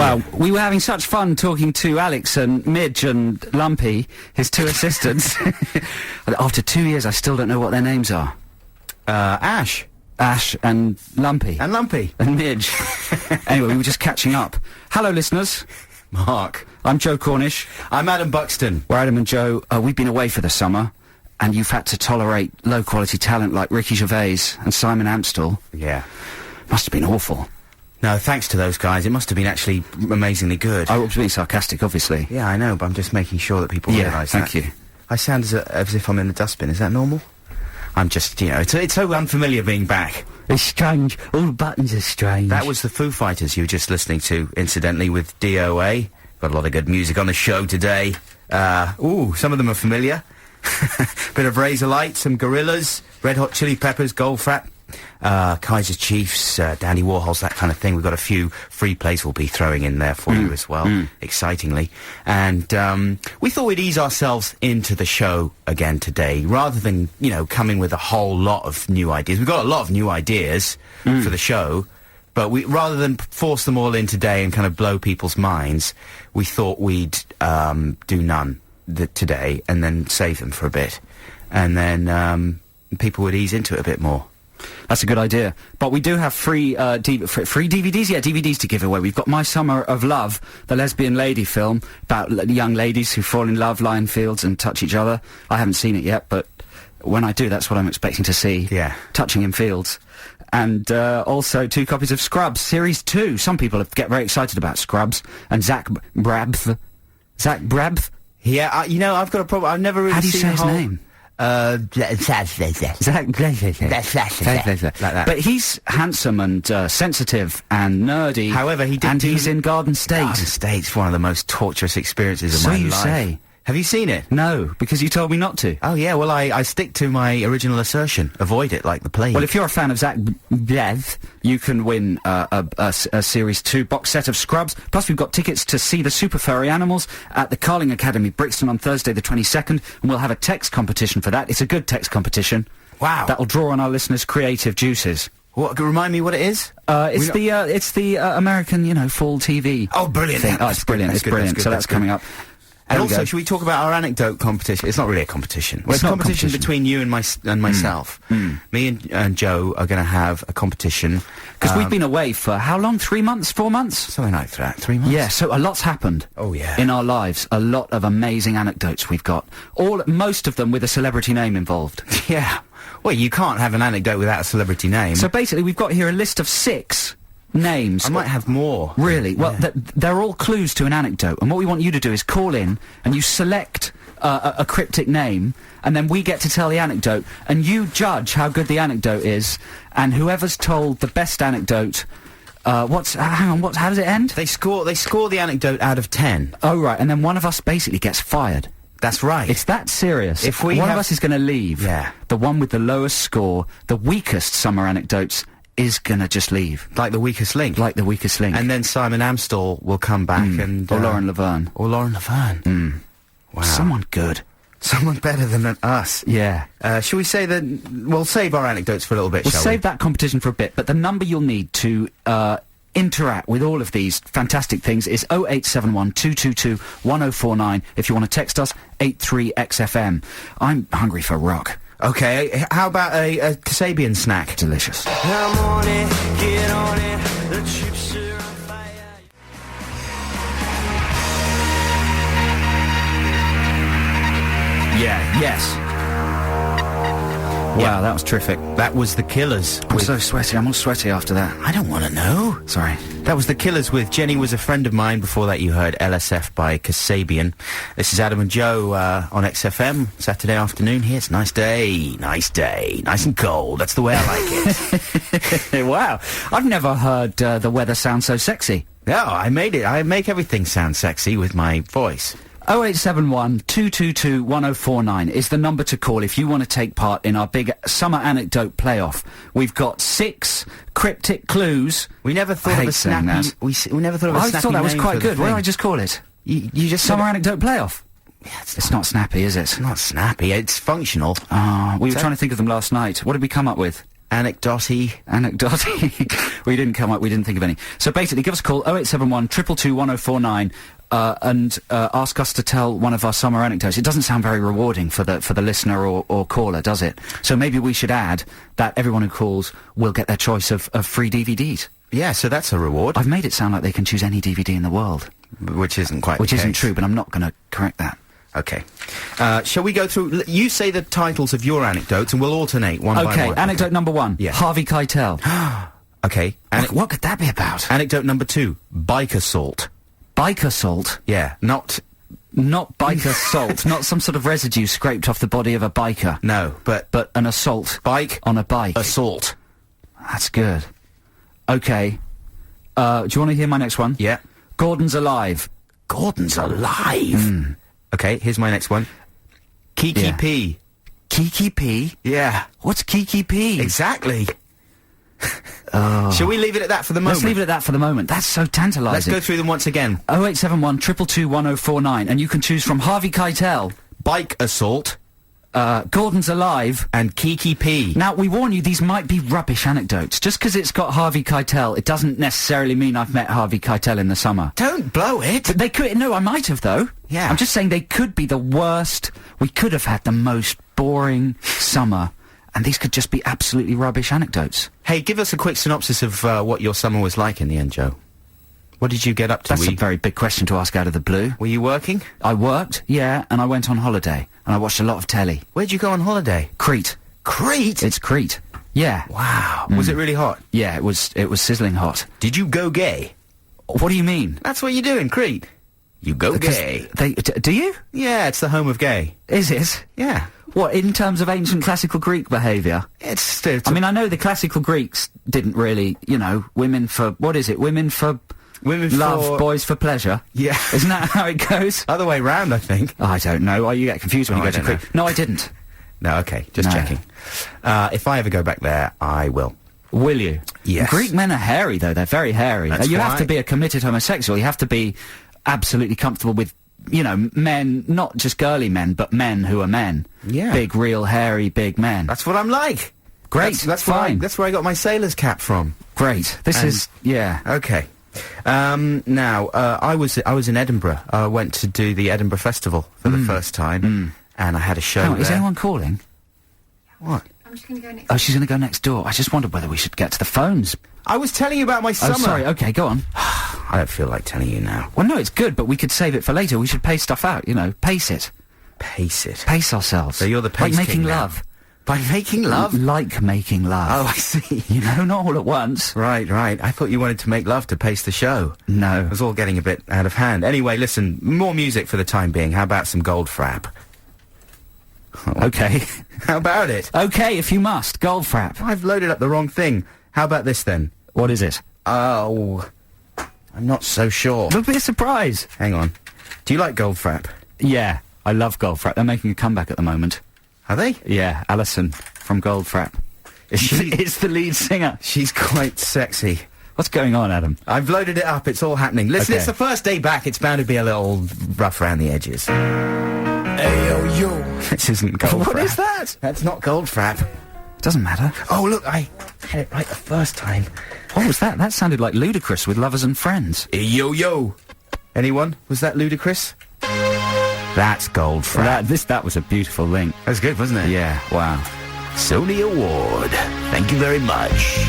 Well, we were having such fun talking to Alex and Midge and Lumpy, his two assistants. After 2 years, I still don't know what their names are. Ash and Lumpy. and Lumpy. And Midge. Anyway, we were just catching up. Hello, listeners. Mark. I'm Joe Cornish. I'm Adam Buxton. We're Adam and Joe. We've been away for the summer, and you've had to tolerate low-quality talent like Ricky Gervais and Simon Amstell. Yeah. Must have been awful. No, thanks to those guys. It must have been actually amazingly good. I was being sarcastic, obviously. Yeah, I know, but I'm just making sure that people realise that. Thank you. I sound as if I'm in the dustbin. Is that normal? I'm just, you know, it's so unfamiliar being back. It's strange. All the buttons are strange. That was the Foo Fighters you were just listening to, incidentally, with DOA. Got a lot of good music on the show today. Some of them are familiar. Bit of Razorlight, some Gorillaz, Red Hot Chili Peppers, Goldfrapp, Kaiser Chiefs, Dandy Warhols, that kind of thing. We've got a few free plays we'll be throwing in there for you as well, excitingly. And we thought we'd ease ourselves into the show again today, rather than, you know, coming with a whole lot of new ideas. We've got a lot of new ideas for the show, but rather than force them all in today and kind of blow people's minds, we thought we'd do none today and then save them for a bit. And then people would ease into it a bit more. That's a good idea. But we do have free DVDs? Yeah, DVDs to give away. We've got My Summer of Love, the lesbian lady film about young ladies who fall in love, lie in fields and touch each other. I haven't seen it yet, but when I do, that's what I'm expecting to see. Yeah. Touching in fields. And also 2 copies of Scrubs, Series 2. Some people get very excited about Scrubs. And Zach Brabth. Yeah, you know, I've got a problem. I've never really seen How do you say his name? Like that. But he's handsome and sensitive and nerdy. However, he's in Garden State. Garden State's one of the most torturous experiences of my life. So you say. Have you seen it? No, because you told me not to. Oh, yeah, well, I stick to my original assertion. Avoid it like the plague. Well, if you're a fan of Zach Blev, you can win a Series 2 box set of Scrubs. Plus, we've got tickets to see the Super Furry Animals at the Carling Academy, Brixton, on Thursday the 22nd, and we'll have a text competition for that. It's a good text competition. Wow. That'll draw on our listeners' creative juices. What? Remind me what it is? It's the American, you know, fall TV. Oh, brilliant. Thing. Oh, it's brilliant. It's brilliant. So that's coming up. And also, should we talk about our anecdote competition? It's not really a competition. Well, it's a competition between you and myself. Me and Joe are going to have a competition. Because we've been away for how long? 3 months? 4 months? Something like that. 3 months? Yeah, so a lot's happened. Oh, yeah. In our lives. A lot of amazing anecdotes we've got. Most of them with a celebrity name involved. Yeah. Well, you can't have an anecdote without a celebrity name. So basically, we've got here a list of 6 names. I might have more. Really? Well, they're all clues to an anecdote, and what we want you to do is call in, and you select a cryptic name, and then we get to tell the anecdote, and you judge how good the anecdote is, and whoever's told the best anecdote, how does it end? They score the anecdote out of 10. Oh, right, and then one of us basically gets fired. That's right. It's that serious. If one of us is going to leave, yeah, the one with the lowest score, the weakest summer anecdotes, is gonna just leave. Like the weakest link. Like the weakest link. And then Simon Amstell will come back and... Or Lauren Laverne. Wow. Someone good. Someone better than us. Yeah. Shall we say that... We'll save our anecdotes for a little bit, We'll shall we? save that competition for a bit, but the number you'll need to interact with all of these fantastic things is 0871 222 1049. If you want to text us, 83XFM. I'm hungry for rock. Okay, how about a Kasabian snack? Delicious. I'm on it, get on it, the chips are on fire. Yeah, yes. Wow, that was terrific. That was The Killers. I'm so sweaty. I'm all sweaty after that. I don't want to know. Sorry. That was The Killers with Jenny Was a Friend of Mine. Before that, you heard LSF by Kasabian. This is Adam and Joe on XFM, Saturday afternoon. Here's nice day. Nice day. Nice and cold. That's the way I like it. Wow. I've never heard the weather sound so sexy. No, I made it. I make everything sound sexy with my voice. 0871 222 1049 is the number to call if you want to take part in our big summer anecdote playoff. We've got 6 cryptic clues. We never thought of a snappy... We never thought of a snappy I thought that was name quite for the good. What did thing. I just call it? You just Summer anecdote playoff. Yeah, It's not snappy, is it? It's not snappy. It's functional. We were trying to think of them last night. What did we come up with? Anecdote. We didn't think of any. So basically, give us a call, 0871 222 1049, and ask us to tell one of our summer anecdotes. It doesn't sound very rewarding for the listener or caller, does it? So maybe we should add that everyone who calls will get their choice of free DVDs. Yeah, so that's a reward. I've made it sound like they can choose any DVD in the world. Which isn't quite Which the isn't case. true, but I'm not going to correct that. Okay. Shall we go through... You say the titles of your anecdotes, and we'll alternate one by one. Okay, anecdote number 1. Yeah. Harvey Keitel. Okay. What could that be about? Anecdote number 2. Bike assault. Bike assault? Yeah, not bike assault. Not some sort of residue scraped off the body of a biker. No, but an assault. Bike on a bike. assault. That's good. Okay. Do you want to hear my next one? Yeah. Gordon's alive. Gordon's alive. Okay, here's my next one. Kiki Yeah. P. Kiki P? Yeah. What's Kiki P? Exactly. Shall we leave it at that for the moment? Let's leave it at that for the moment. That's so tantalising. Let's go through them once again. 0871 222 1049, and you can choose from Harvey Keitel, Bike assault, Gordon's alive, and Kiki P. Now, we warn you, these might be rubbish anecdotes. Just because it's got Harvey Keitel, it doesn't necessarily mean I've met Harvey Keitel in the summer. Don't blow it. But they could... No, I might have, though. Yeah. I'm just saying they could be the worst. We could have had the most boring summer, and these could just be absolutely rubbish anecdotes. Hey, give us a quick synopsis of what your summer was like in the end, Joe. What did you get up to? That's a very big question to ask out of the blue. Were you working? I worked, yeah, and I went on holiday, and I watched a lot of telly. Where'd you go on holiday? Crete. Crete? It's Crete. Yeah. Wow. Was it really hot? Yeah, it was sizzling hot. Did you go gay? What do you mean? That's what you do in Crete. You go gay. Do you? Yeah, it's the home of gay. Is it? Yeah. What, in terms of ancient classical Greek behaviour? It's I mean, I know the classical Greeks didn't really, women for... What is it? Women for love, boys for pleasure? Yeah. Isn't that how it goes? Other way round, I think. I don't know. You get confused when you go to Crete. No, I didn't. No, okay. Just checking. If I ever go back there, I will. Will you? Yes. Greek men are hairy, though. They're very hairy. That's You have why. to be a committed homosexual. You have to be absolutely comfortable with, men, not just girly men, but men who are men. Yeah. Big, real, hairy, big men. That's what I'm like. Great. That's fine. That's where I got my sailor's cap from. Great. This is, yeah. Okay. Now, I was in Edinburgh. I went to do the Edinburgh Festival for the first time, and I had a show Hang on, there. is anyone calling? What? I'm just going to go next. Oh, she's going to go next door. I just wondered whether we should get to the phones. I was telling you about my summer. Oh, sorry. Okay, go on. I don't feel like telling you now. Well, no, it's good, but we could save it for later. We should pace stuff out, pace it. Pace it. Pace ourselves. So you're the pace like making king now. love. By making love? Like making love. Oh, I see. Not all at once. Right. I thought you wanted to make love to pace the show. No. It was all getting a bit out of hand. Anyway, listen, more music for the time being. How about some Goldfrapp? Okay. How about it? Okay, if you must. Goldfrapp. I've loaded up the wrong thing. How about this then? What is it? Oh, I'm not so sure. It'll be a surprise. Hang on. Do you like Goldfrapp? Yeah, I love Goldfrapp. They're making a comeback at the moment. Are they? Yeah, Alison from Goldfrapp. It's the lead singer. She's quite sexy. What's going on, Adam? I've loaded it up. It's all happening. Listen, Okay. It's the first day back. It's bound to be a little rough around the edges. Ayo, yo. This isn't Goldfrapp. What is that? That's not Goldfrapp. Doesn't matter. Oh, look, I had it right the first time. What was that? That sounded like Ludacris with Lovers and Friends. Yo, yo. Anyone? Was that ludicrous? That's Goldfrapp. That was a beautiful link. That was good, wasn't it? Yeah, wow. Sony Award. Thank you very much.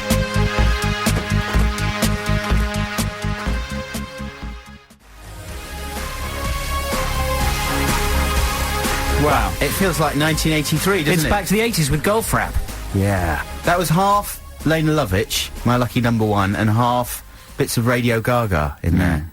Wow. It feels like 1983, doesn't It's it? back to the 80s with Goldfrapp. Yeah. That was half Lena Lovitch, my lucky number one, and half bits of Radio Gaga in there.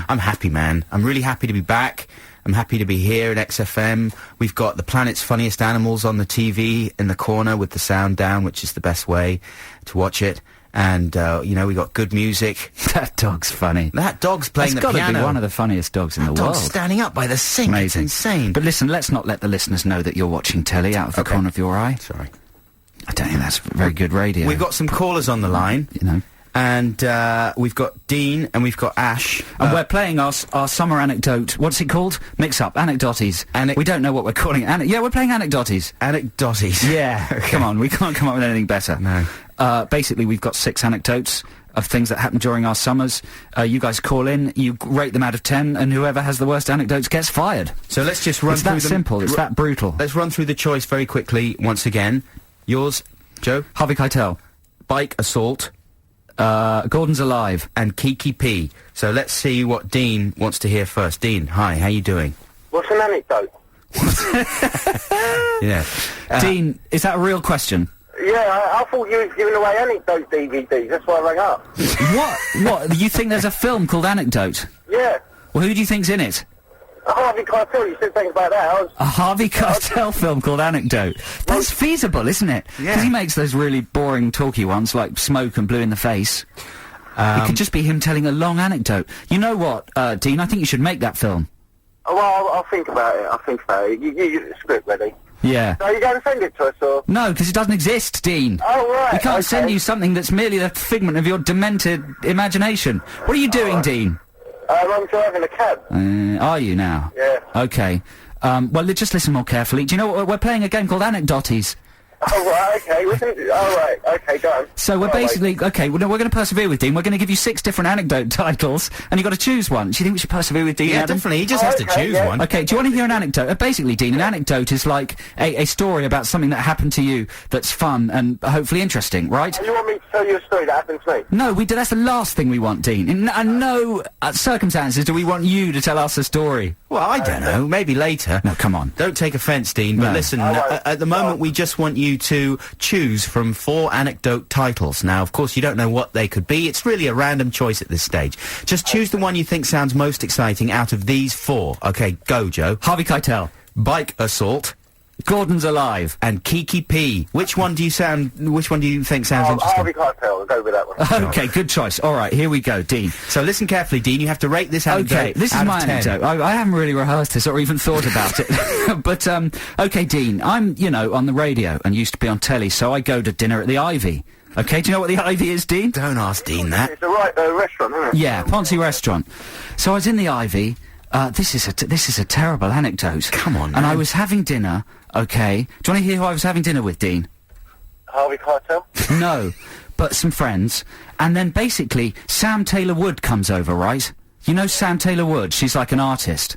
I'm happy, man. I'm really happy to be back. I'm happy to be here at XFM. We've got the planet's funniest animals on the TV in the corner with the sound down, which is the best way to watch it. And, we got good music. That dog's funny. That dog's playing That's the gotta piano. be one of the funniest dogs in the Dog's world. standing up by the sink. Amazing. It's insane. But listen, let's not let the listeners know that you're watching telly out of the Okay. corner of your eye. Sorry. I don't think that's very good radio. We've got some callers on the line. And we've got Dean and we've got Ash. And we're playing our summer anecdote. What's it called? Mix up. Anecdotes. We don't know what we're calling it. Yeah, we're playing anecdotes. Anecdotes. Yeah. Okay. Come on, we can't come up with anything better. No. Basically, we've got 6 anecdotes of things that happened during our summers. You guys call in, you rate them out of 10, and whoever has the worst anecdotes gets fired. So let's just run through them. It's that simple. It's that brutal. Let's run through the choice very quickly once again. Yours, Joe? Harvey Keitel. Bike assault. Gordon's alive. And Kiki P. So let's see what Dean wants to hear first. Dean, hi, how you doing? What's an anecdote? Yeah. Dean, is that a real question? Yeah, I thought you was giving away anecdote DVDs. That's why I rang up. What? You think there's a film called Anecdote? Yeah. Well, who do you think's in it? Harvey Keitel, you said things about that. A Harvey Keitel film called Anecdote. That's feasible, isn't it? Yeah. Because he makes those really boring, talky ones, like Smoke and Blue in the Face. It could just be him telling a long anecdote. You know what, Dean? I think you should make that film. Oh, well, I'll think about it. You get the script ready. Yeah. So you going to send it to us, or? No, because it doesn't exist, Dean. Oh, right. We can't okay. send you something that's merely the figment of your demented imagination. What are you doing, Dean? I'm driving a cab. Are you now? Yeah. Okay. Well, just listen more carefully. Do you know what? We're playing a game called Anecdotes. Oh, right, okay. Okay, go on. So we're basically... Okay, well, no, we're going to persevere with Dean. We're going to give you 6 different anecdote titles, and you've got to choose one. Do you think we should persevere with Dean, Yeah, Adam? definitely. He just has to choose one. Okay, do you want to hear an anecdote? Basically, Dean, an anecdote is like a story about something that happened to you that's fun and hopefully interesting, right? Oh, you want me to tell you a story that happened to me? No, that's the last thing we want, Dean. In no circumstances do we want you to tell us a story. Well, I don't know. Maybe later. No, come on. Don't take offence, Dean, but No. listen, at the moment we just want you to choose from 4 anecdote titles. Now, of course, you don't know what they could be. It's really a random choice at this stage. Just choose the one you think sounds most exciting out of these 4. Okay, go, Joe. Harvey Keitel. Bike assault. Gordon's alive. And Kiki P. Which one do you think sounds interesting? Harvey Keitel, I'll go with that one. Okay, good choice. All right, here we go, Dean. So listen carefully, Dean. You have to rate this anecdote. Okay, this is out my of 10. anecdote. I haven't really rehearsed this or even thought about it. But, okay, Dean, I'm, on the radio and used to be on telly, so I go to dinner at the Ivy. Okay, do you know what the Ivy is, Dean? Don't ask Dean that. It's a restaurant, isn't it? Yeah, Ponzi restaurant. So I was in the Ivy. This is a terrible anecdote. Come on, And I man. was having dinner, okay. Do you want to hear who I was having dinner with, Dean? Harvey Keitel? No, but some friends. And then basically, Sam Taylor Wood comes over, right? You know Sam Taylor Wood? She's like an artist.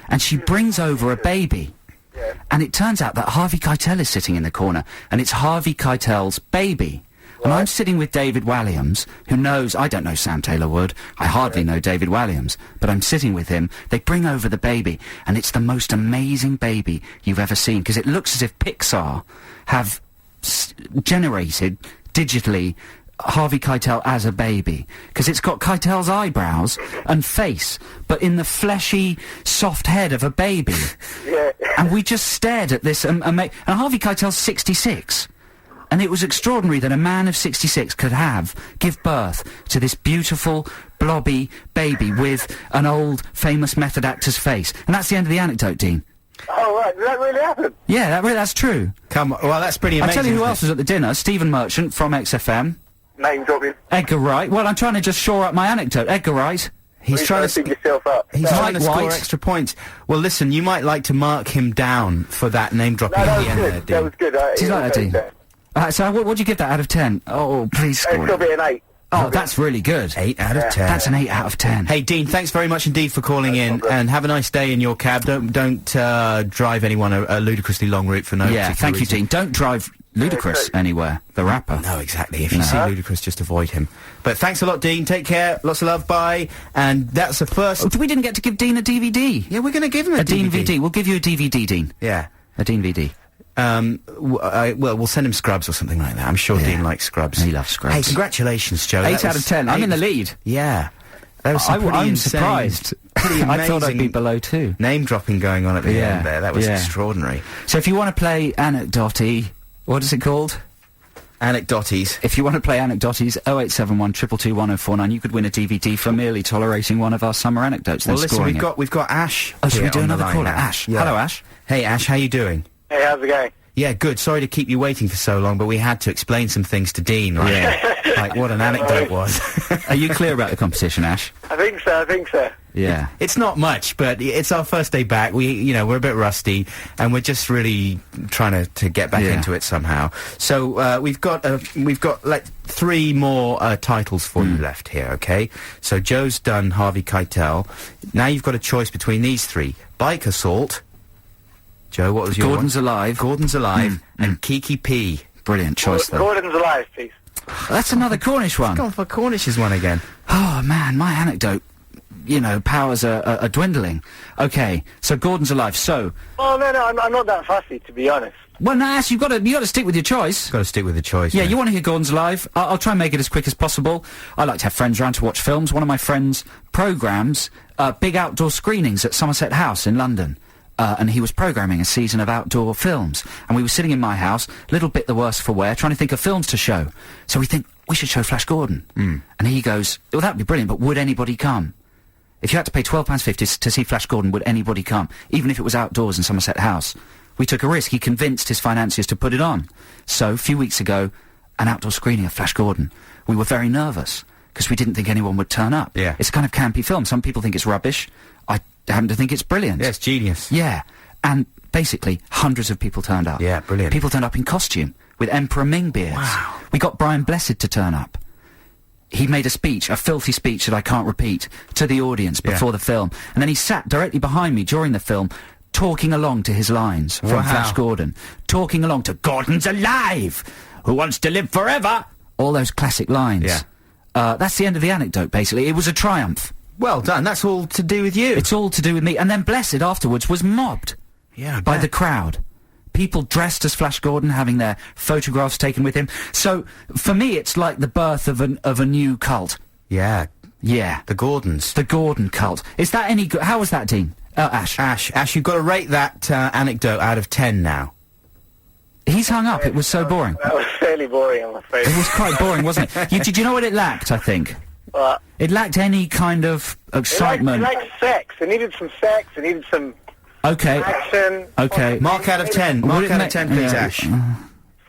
And she brings over a baby. Yeah. And it turns out that Harvey Keitel is sitting in the corner, and it's Harvey Keitel's baby. And I'm sitting with David Walliams, who knows... I don't know Sam Taylor Wood. I hardly know David Walliams. But I'm sitting with him. They bring over the baby, and it's the most amazing baby you've ever seen, because it looks as if Pixar have generated, digitally, Harvey Keitel as a baby. Because it's got Keitel's eyebrows and face, but in the fleshy, soft head of a baby. Yeah. And we just stared at this... and Harvey Keitel's 66. And it was extraordinary that a man of 66 could give birth to this beautiful, blobby baby with an old, famous method actor's face. And that's the end of the anecdote, Dean. Oh, right. Did that really happen? Yeah, that's true. Come on. Well, that's pretty amazing. I'll tell you who isn't else was at the dinner. Stephen Merchant from XFM. Name dropping. Edgar Wright. Well, I'm trying to just shore up my anecdote. Edgar Wright. He's trying to... pick yourself up. He's trying to Mike score White. extra points. Well, listen, you might like to mark him down for that name dropping No, at that the was end there, good. Dean. That was good. Do you like that, Dean? So what would you give that out of 10? Oh, please It's score got to it. be an 8. Oh, that's really good. 8 out of 10. That's an 8 out of 10. Hey, Dean, thanks very much indeed for calling in, problem. and have a nice day in your cab. Don't drive anyone a ludicrously long route for no Yeah, particular thank you, reason. Dean. Don't drive Ludacris anywhere, the rapper. No, exactly. If you see Ludacris, just avoid him. But thanks a lot, Dean. Take care. Lots of love. Bye. And that's the first... Oh, we didn't get to give Dean a DVD. Yeah, we're going to give him a Dean DVD. VD. We'll give you a DVD, Dean. Yeah. A Dean VD. Well, we'll send him Scrubs or something like that. I'm sure Dean likes Scrubs. He loves Scrubs. Hey, congratulations, Joe. 8 That out was of 10. I'm in the 8. lead. Yeah. That was some pretty I'm insane, surprised. pretty I thought I'd be amazing below 2. name dropping going on at the Yeah, end there. That was yeah. extraordinary. So if you want to play Anecdote, what is it called? Anecdotes. If you want to play Anecdotes, 0871 222 1049, you could win a DVD for merely tolerating one of our summer anecdotes. Well, then listen, scoring we've got Ash. Oh, should we here do on the another line caller? now. Ash. Yeah. Hello, Ash. Hey, Ash, how you doing? Hey, how's it going? Yeah, good. Sorry to keep you waiting for so long, but we had to explain some things to Dean, right? Yeah. Like what an anecdote was. Are you clear about the competition, Ash? I think so. Yeah. It's not much, but it's our first day back. We're a bit rusty, and we're just really trying to get back into it somehow. So we've got like 3 more titles for you left here. Okay. So Joe's done Harvey Keitel. Now you've got a choice between these 3: Bike Assault. Joe, what was your Gordon's one? Alive. Gordon's Alive and Kiki P. Brilliant choice, though. Gordon's alive, please. That's another Cornish one. Gone for Cornish's one again. Oh, man, my anecdote, powers are dwindling. Okay, so Gordon's Alive. So... Oh, no, I'm not that fussy, to be honest. Well, no, Ash, you got to stick with your choice. Got to stick with the choice. Yeah, you want to hear Gordon's Alive? I'll try and make it as quick as possible. I like to have friends around to watch films. One of my friends' programmes, big outdoor screenings at Somerset House in London. And he was programming a season of outdoor films. And we were sitting in my house, a little bit the worse for wear, trying to think of films to show. So we think, we should show Flash Gordon. And he goes, well, that'd be brilliant, but would anybody come? If you had to pay £12.50 to see Flash Gordon, would anybody come? Even if it was outdoors in Somerset House. We took a risk. He convinced his financiers to put it on. So, a few weeks ago, an outdoor screening of Flash Gordon. We were very nervous, because we didn't think anyone would turn up. Yeah. It's a kind of campy film. Some people think it's rubbish. I happen to think it's brilliant. Yeah, it's genius. Yeah. And basically, hundreds of people turned up. Yeah, brilliant. People turned up in costume, with Emperor Ming beards. Wow. We got Brian Blessed to turn up. He made a speech, a filthy speech that I can't repeat, to the audience before the film. And then he sat directly behind me during the film, talking along to his lines from Flash Gordon. Talking along to Gordon's Alive! Who wants to live forever? All those classic lines. Yeah. That's the end of the anecdote, basically. It was a triumph. Well done. That's all to do with you. It's all to do with me. And then Blessed afterwards was mobbed. Yeah, I by bet. the crowd. People dressed as Flash Gordon, having their photographs taken with him. So, for me, it's like the birth of a new cult. Yeah. Yeah. The Gordons. The Gordon cult. Is that any good? How was that, Dean? Ash. Ash, you've got to rate that anecdote out of 10 now. He's hung up. It was so boring. That was fairly boring, I'm afraid. It was quite boring, wasn't it? Did you know what it lacked, I think? It lacked any kind of excitement. It lacked sex. It needed some sex. It needed some action. Okay. Mark out of 10. Mark out of 10, please, Ash.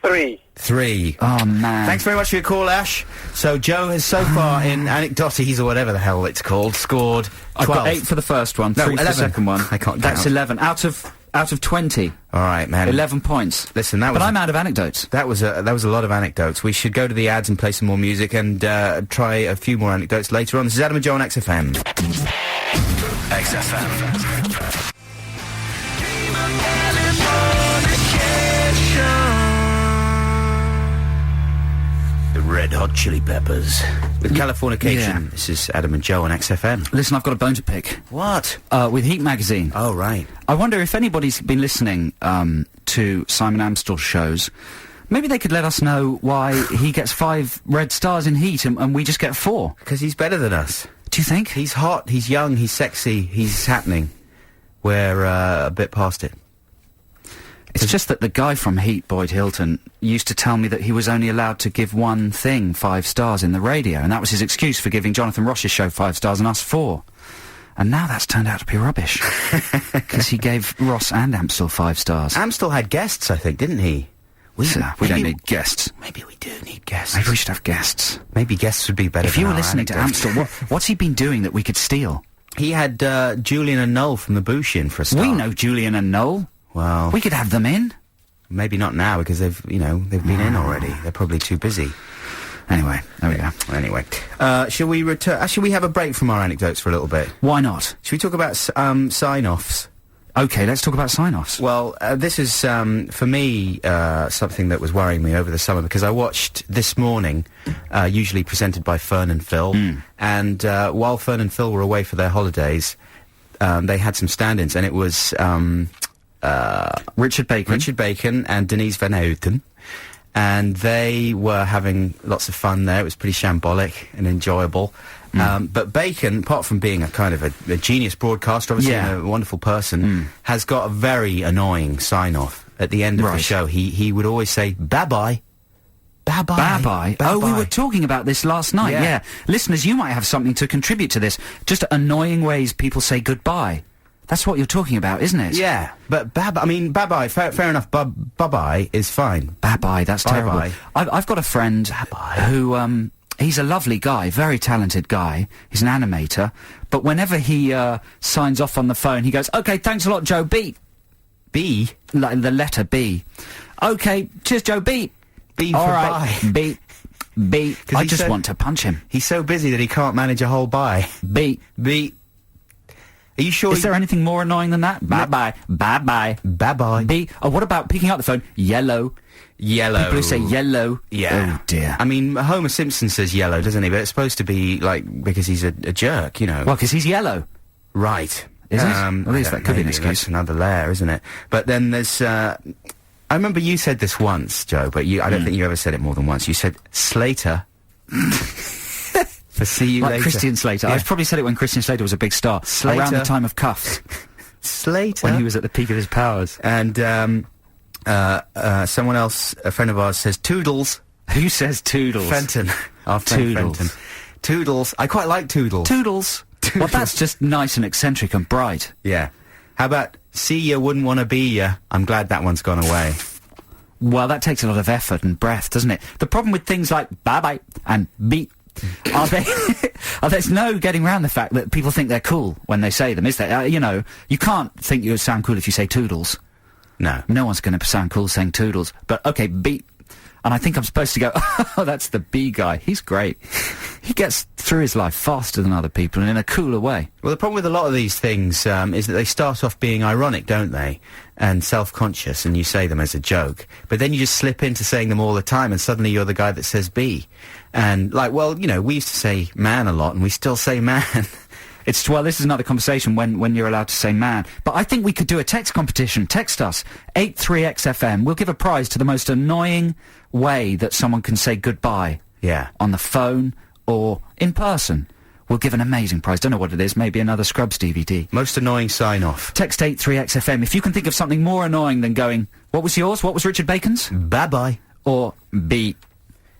3. 3. Oh, man. Thanks very much for your call, Ash. So Joe has so far in anecdotes, or whatever the hell it's called, scored 12. I've got 8 for the first one, 3 for 11. the second one. I can't That's count. 11 out of 20. All right, man. 11 points. Listen, that was... But I'm out of anecdotes. That was a lot of anecdotes. We should go to the ads and play some more music and try a few more anecdotes later on. This is Adam and Joe on XFM. XFM. The Red Hot Chili Peppers. With Californication. Yeah. This is Adam and Joe on XFM. Listen, I've got a bone to pick. What? With Heat magazine. Oh, right. I wonder if anybody's been listening to Simon Amstell's shows. Maybe they could let us know why he gets 5 red stars in Heat and we just get 4. Because he's better than us. Do you think? He's hot, he's young, he's sexy, he's happening. We're a bit past it. It's just that the guy from Heat, Boyd Hilton, used to tell me that he was only allowed to give one thing 5 stars in the radio, and that was his excuse for giving Jonathan Ross's show 5 stars and us 4. And now that's turned out to be rubbish. Because he gave Ross and Amstel 5 stars. Amstel had guests, I think, didn't he? We don't need guests. Maybe we do need guests. Maybe we should have guests. Maybe guests would be better If than you were our listening to anecdotes. Amstel, what's he been doing that we could steal? He had Julian and Noel from the Boosh in for a start. We know Julian and Noel. Well, We could have them in. maybe not now because they've been in already. They're probably too busy. Anyway, there we go. Anyway, shall we return? Shall we have a break from our anecdotes for a little bit? Why not? Shall we talk about sign-offs? Okay, let's talk about sign-offs. Well, this is, for me, something that was worrying me over the summer because I watched This Morning, usually presented by Fern and Phil, and while Fern and Phil were away for their holidays, they had some stand-ins, and it was Richard Bacon. Richard Bacon and Denise Van Houten, and they were having lots of fun there. It was pretty shambolic and enjoyable. But Bacon, apart from being a kind of a genius broadcaster, obviously a wonderful person, has got a very annoying sign-off at the end of the show. He would always say, bye-bye. Bye-bye. Bye-bye. Oh, we were talking about this last night, Yeah. Listeners, you might have something to contribute to this. Just annoying ways people say goodbye. That's what you're talking about, isn't it? Yeah, but bye-bye, fair enough, bye-bye is fine. Bye-bye, that's terrible. Bye-bye. I've got a friend who, he's a lovely guy, very talented guy. He's an animator. But whenever he, signs off on the phone, he goes, "Okay, thanks a lot, Joe, beep." B? Like the letter B. "Okay, cheers, Joe, beep." B for All right, bye. beep. Beep. I just want to punch him. He's so busy that he can't manage a whole bye. Beep. Beep. Are you sure? Is there anything more annoying than that? Bye-bye. Bye-bye. Bye-bye. Beep. Oh, what about picking up the phone? Yellow. Yellow. People who say yellow. Yeah. Oh, dear. I mean, Homer Simpson says yellow, doesn't he? But it's supposed to be, like, because he's a jerk, you know. Well, because he's yellow. Right. Is it? At least that could be an excuse. That's another layer, isn't it? But then there's, I remember you said this once, Joe, but I don't think you ever said it more than once. You said Slater. For see you like later. Christian Slater. Yeah. I probably said it when Christian Slater was a big star. Slater. Around the time of Cuffs. Slater. When he was at the peak of his powers. And, someone else, a friend of ours, says Toodles. Who says Toodles? Fenton. Our friend Toodles. Fenton. Toodles. I quite like Toodles. Toodles. Well, that's just nice and eccentric and bright. Yeah. How about see ya, wouldn't want to be ya? I'm glad that one's gone away. Well, that takes a lot of effort and breath, doesn't it? The problem with things like bye-bye and beep there's no getting around the fact that people think they're cool when they say them, is there? You know, you can't think you sound cool if you say Toodles. No. No one's going to sound cool saying Toodles. But, okay, beep. And I think I'm supposed to go, "Oh, that's the B guy. He's great. He gets through his life faster than other people and in a cooler way." Well, the problem with a lot of these things is that they start off being ironic, don't they? And self-conscious, and you say them as a joke. But then you just slip into saying them all the time, and suddenly you're the guy that says B. And, like, well, you know, we used to say man a lot, and we still say man. Well, this is another conversation when you're allowed to say man. But I think we could do a text competition. Text us, 83XFM. We'll give a prize to the most annoying way that someone can say goodbye. Yeah. On the phone or in person. We'll give an amazing prize. Don't know what it is. Maybe another Scrubs DVD. Most annoying sign-off. Text 83XFM. If you can think of something more annoying than going, what was yours? What was Richard Bacon's? Bye-bye. Or beep.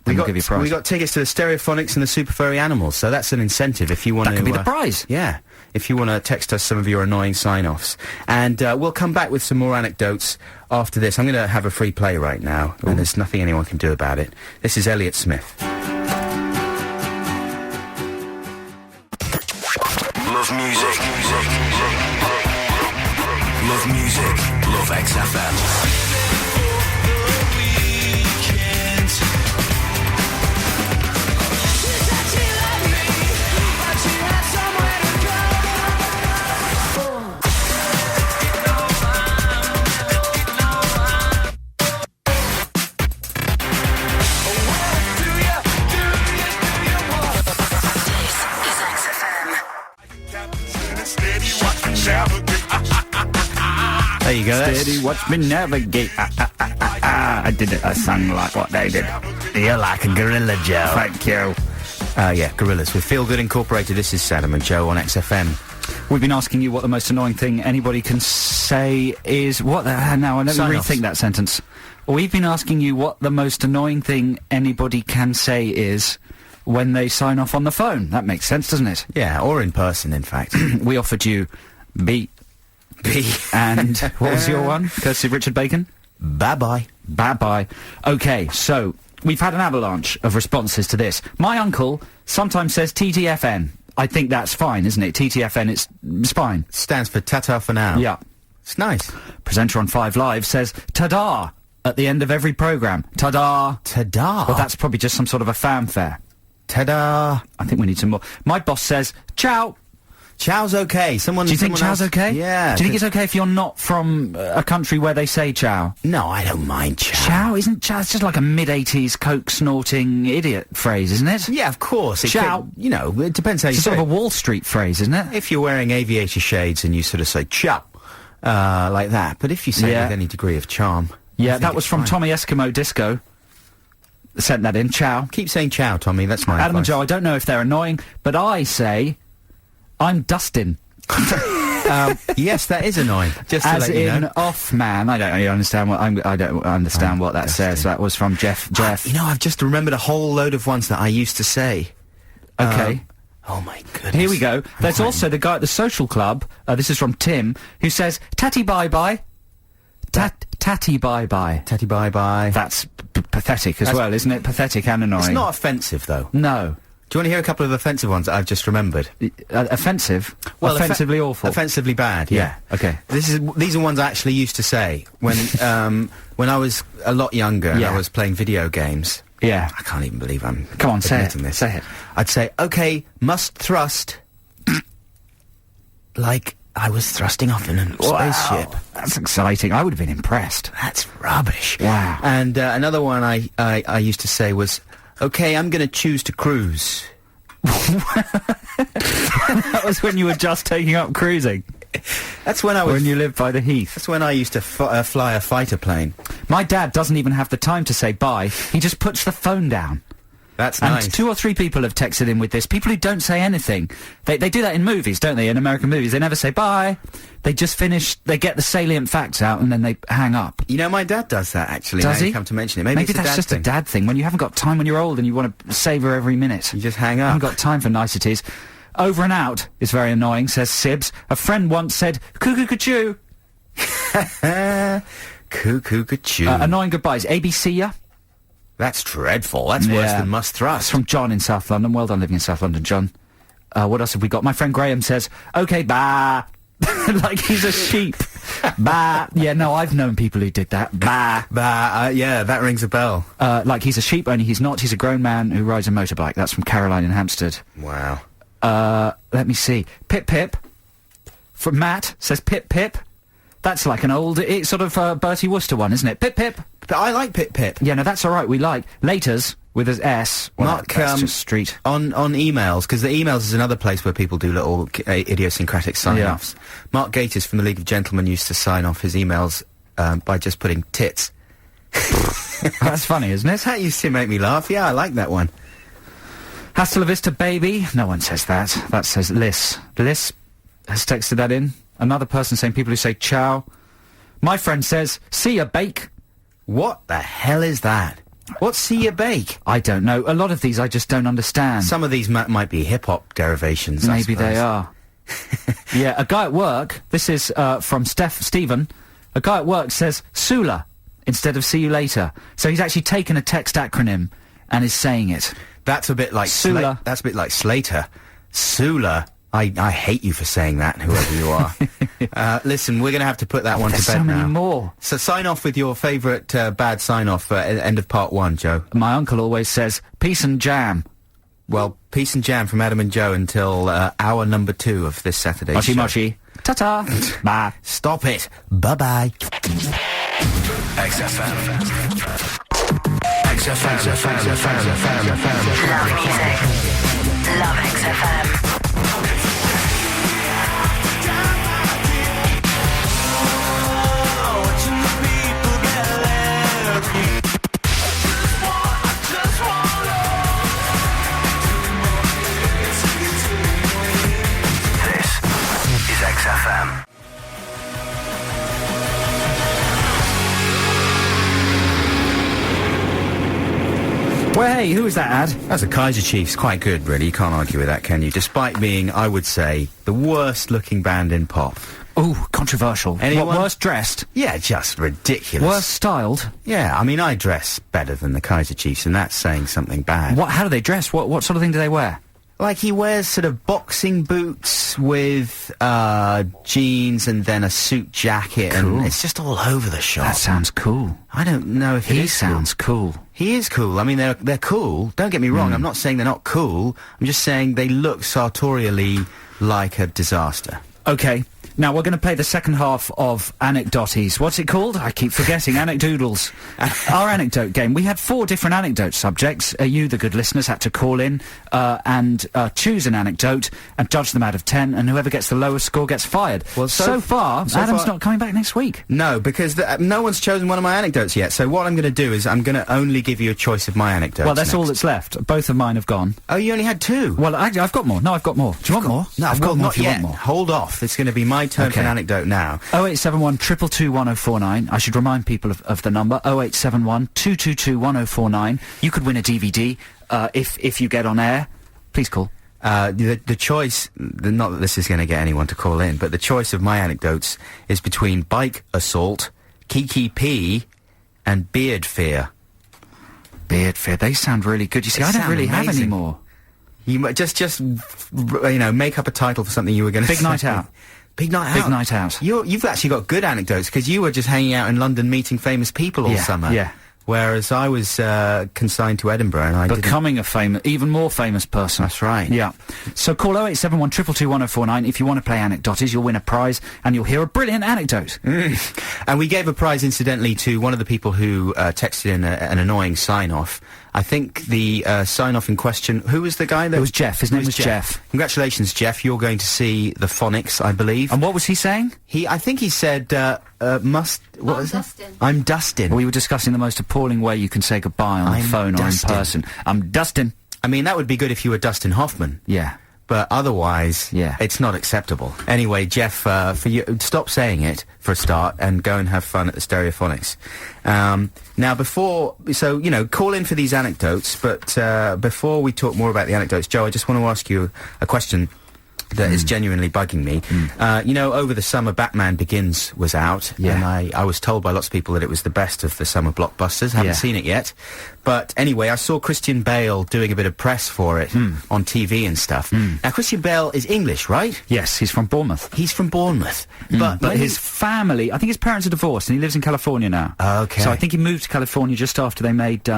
We give you a prize. got tickets to the Stereophonics and the Super Furry Animals, so that's an incentive if you want to... That could be the prize. Yeah, if you want to text us some of your annoying sign-offs. And we'll come back with some more anecdotes after this. I'm going to have a free play right now, and there's nothing anyone can do about it. This is Elliott Smith. Love music. Love music. Love XFM. There you go. Steady, watch me navigate. I did it. I sang like what they did. You're like a gorilla, Joe. Thank you. Yeah, Gorillas. With Feel Good Incorporated, this is Saddam and Joe on XFM. We've been asking you what the most annoying thing anybody can say is... What the... Now, let me Sign-offs. rethink that sentence. We've been asking you what the most annoying thing anybody can say is when they sign off on the phone. That makes sense, doesn't it? Yeah, or in person, in fact. We offered you beep. And what was your one? Courtesy of Richard Bacon? Bye-bye. Bye-bye. Okay, so we've had an avalanche of responses to this. My uncle sometimes says TTFN. I think that's fine, isn't it? TTFN, it's fine. Stands for ta-ta for now. Yeah. It's nice. Presenter on 5 Live says, ta-da, at the end of every programme. Ta-da. Ta-da. Well, that's probably just some sort of a fanfare. Ta-da. I think we need some more. My boss says, ciao. Ciao's okay. Do you think ciao's okay? Yeah. Do you think it's okay if you're not from a country where they say ciao? No, I don't mind ciao. Ciao? Isn't ciao? It's just like a mid-80s coke-snorting idiot phrase, isn't it? Yeah, of course. Ciao. You know, it depends how you It's say sort of it. a Wall Street phrase, isn't it? If you're wearing aviator shades and you sort of say ciao, like that. But if you say it with any degree of charm... Yeah, that was from Tommy Eskimo Disco. Sent that in. Ciao. Keep saying ciao, Tommy. That's my Adam and advice. Joe, I don't know if they're annoying, but I say, I'm Dustin. Yes, that is annoying. Just to As let you in know. off man. I don't really understand what I don't understand what that Dustin. says. That was from Jeff. You know, I've just remembered a whole load of ones that I used to say. Okay. Oh my goodness. Here we go. There's also the guy at the social club, this is from Tim, who says, tatty bye-bye. Tatty bye-bye. Tatty bye-bye. That's pathetic as well, isn't it? Pathetic and annoying. It's not offensive, though. No. Do you want to hear a couple of offensive ones that I've just remembered? Offensive? Well, offensively awful? Offensively bad, yeah. Okay. These are ones I actually used to say when I was a lot younger and I was playing video games. Yeah. I can't even believe I'm Come on, say it. admitting this. Say it. I'd say, okay, must thrust like I was thrusting off in a spaceship. That's exciting. I would have been impressed. That's rubbish. Wow. And another one I used to say was, okay, I'm going to choose to cruise. That was when you were just taking up cruising. That's when I was... When you lived by the heath. That's when I used to fly a fighter plane. My dad doesn't even have the time to say bye. He just puts the phone down. That's and nice. 2 or 3 people have texted in with this. People who don't say anything. They do that in movies, don't they? In American movies. They never say bye. They just finish, they get the salient facts out and then they hang up. You know, my dad does that, actually. Does now he? You come to mention it. Maybe it's a that's dad just thing. a dad thing. When you haven't got time when you're old and you want to savour every minute. You just hang up. Haven't got time for niceties. Over and out is very annoying, says Sibs. A friend once said, cuckoo-ca-choo. Cuckoo-ca-choo. Annoying goodbyes. ABC ya? That's dreadful. That's worse than must thrust. It's from John in South London. Well done living in South London, John. What else have we got? My friend Graham says, okay, bah. Like he's a sheep. Bah. Yeah, no, I've known people who did that. Bah. Bah. Yeah, that rings a bell. Like he's a sheep, only he's not. He's a grown man who rides a motorbike. That's from Caroline in Hampstead. Wow. Let me see. Pip Pip. From Matt says Pip Pip. That's like an old, it's sort of Bertie Wooster one, isn't it? Pip Pip. But I like Pip Pip. Yeah, no, that's all right. We like Laters with an S. Well, Mark, that's just street. On emails, because the emails is another place where people do little idiosyncratic sign-offs. Mark Gatiss from the League of Gentlemen used to sign off his emails by just putting tits. That's funny, isn't it? That used to make me laugh. Yeah, I like that one. Hasta la vista, baby. No one says that. That says Liz. Liz has texted that in. Another person saying people who say ciao. My friend says, see ya, bake. What the hell is that? What's see ya, bake? I don't know. A lot of these I just don't understand. Some of these might be hip-hop derivations, Maybe they are. Yeah, a guy at work, this is from Stephen, a guy at work says Sula instead of see you later. So he's actually taken a text acronym and is saying it. That's a bit like Sula. That's a bit like Slater. Sula. I hate you for saying that, whoever you are. Listen, we're going to have to put that one to bed now. There's so many more. So sign off with your favourite bad sign-off at end of part 1, Joe. My uncle always says, peace and jam. Well, peace and jam from Adam and Joe until hour number 2 of this Saturday's Moshi show. moshi. Ta-ta. Bye. Stop it. Bye-bye. XFM. Love music. Love XFM. This is XFM. Well, hey, who was that ad? That's a Kaiser Chiefs. Quite good, really. You can't argue with that, can you? Despite being, I would say, the worst-looking band in pop. Oh, controversial. Anyone? What, worst dressed? Yeah, just ridiculous. Worst styled? Yeah, I mean, I dress better than the Kaiser Chiefs, and that's saying something bad. What? How do they dress? What sort of thing do they wear? Like, he wears sort of boxing boots with jeans and then a suit jacket, Cool. and it's just all over the shop. That sounds cool. I don't know if He sounds cool. He is cool. I mean, they're cool. Don't get me wrong. I'm not saying they're not cool. I'm just saying they look sartorially like a disaster. Okay. Now, we're going to play the second half of Anecdotes. What's it called? I keep forgetting. Anecdoodles. Our anecdote game. We had 4 different anecdote subjects. You, the good listeners, had to call in and choose an anecdote and judge them out of 10, and whoever gets the lowest score gets fired. Well, so far, Adam's not coming back next week. No, because no one's chosen one of my anecdotes yet. So what I'm going to do is I'm going to only give you a choice of my anecdotes. Well, that's next. all that's left. Both of mine have gone. Oh, you only had 2? Well, I've got more. No, I've got more. Do you want more? No, I've got more not if you yet. want more. Hold off. It's going to be my turn for an anecdote now. 0871 222 1049. I should remind people of the number. 0871 222 1049. You could win a DVD if you get on air. Please call. The choice, not that this is going to get anyone to call in, but the choice of my anecdotes is between bike assault, Kiki P, and beard fear. Beard fear, they sound really good. You see, I don't really have any more. You might just make up a title for something you were going to say. Big night out. Big night out. Big night out. You've actually got good anecdotes, because you were just hanging out in London meeting famous people all summer. Yeah. Whereas I was consigned to Edinburgh, and I becoming a famous, even more famous person. That's right. Yeah. So call 0871 222 1049 if you want to play anecdotes. You'll win a prize, and you'll hear a brilliant anecdote. And we gave a prize, incidentally, to one of the people who texted in an annoying sign-off. I think the sign-off in question... Who was the guy? It was Jeff. His name was Jeff. Congratulations, Jeff. You're going to see the Phonics, I believe. And what was he saying? I think he said, What is Dustin. it? I'm Dustin. We were discussing the most appalling way you can say goodbye on the phone Dustin. or in person. I'm Dustin. I mean, that would be good if you were Dustin Hoffman. Yeah. But otherwise, yeah, it's not acceptable. Anyway, Jeff, for you, stop saying it for a start and go and have fun at the Stereophonics. Now, call in for these anecdotes, but before we talk more about the anecdotes, Joe, I just want to ask you a question that is genuinely bugging me. Over the summer, Batman Begins was out, and I was told by lots of people that it was the best of the summer blockbusters. Haven't seen it yet. But anyway, I saw Christian Bale doing a bit of press for it on TV and stuff. Now, Christian Bale is English, right? Yes, he's from Bournemouth. He's from Bournemouth. But his family, I think his parents are divorced, and he lives in California now. Okay. So I think he moved to California just after they made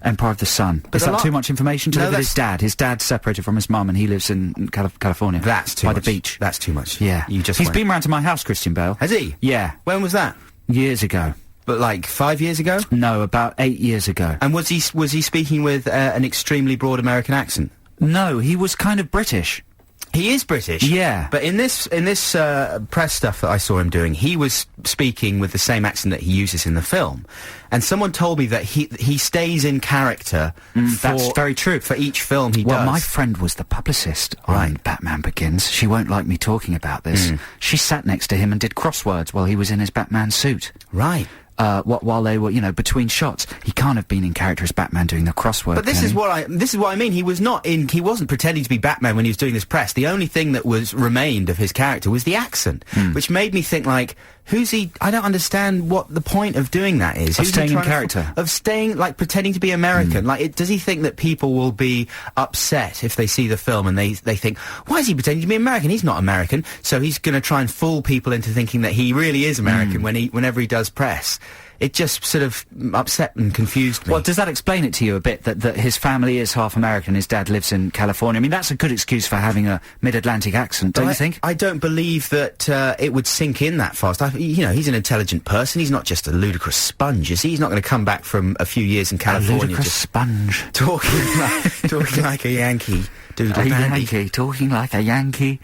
Empire of the Sun. Is that too much information to live with his dad? His dad's separated from his mum, and he lives in California. That's too much. By the beach. That's too much. Yeah. He's been round to my house, Christian Bale. Has he? Yeah. When was that? Years ago. But like 5 years ago? No, about 8 years ago. And was he speaking with an extremely broad American accent? No, he was kind of British. He is British. Yeah. But in this press stuff that I saw him doing, he was speaking with the same accent that he uses in the film. And someone told me that he stays in character. That's very true. For each film he does. Well, my friend was the publicist on Batman Begins. She won't like me talking about this. She sat next to him and did crosswords while he was in his Batman suit. Right. While they were, between shots. He can't have been in character as Batman doing the crossword. But this is what I mean. He wasn't pretending to be Batman when he was doing this press. The only thing that remained of his character was the accent, which made me think, like, who's he? I don't understand what the point of doing that is. Of staying in character. Of staying, like, pretending to be American. Like, does he think that people will be upset if they see the film and they think, why is he pretending to be American? He's not American. So he's going to try and fool people into thinking that he really is American whenever he does press. It just sort of upset and confused me. Well, does that explain it to you a bit, that his family is half American, his dad lives in California? I mean, that's a good excuse for having a mid-Atlantic accent, don't you think? I don't believe that it would sink in that fast. He's an intelligent person. He's not just a ludicrous sponge, is he? He's not going to come back from a few years in California. A ludicrous sponge. Talking like a Yankee. Yankee, talking like a Yankee.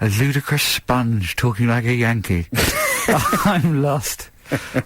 A ludicrous sponge, talking like a Yankee. I'm lost.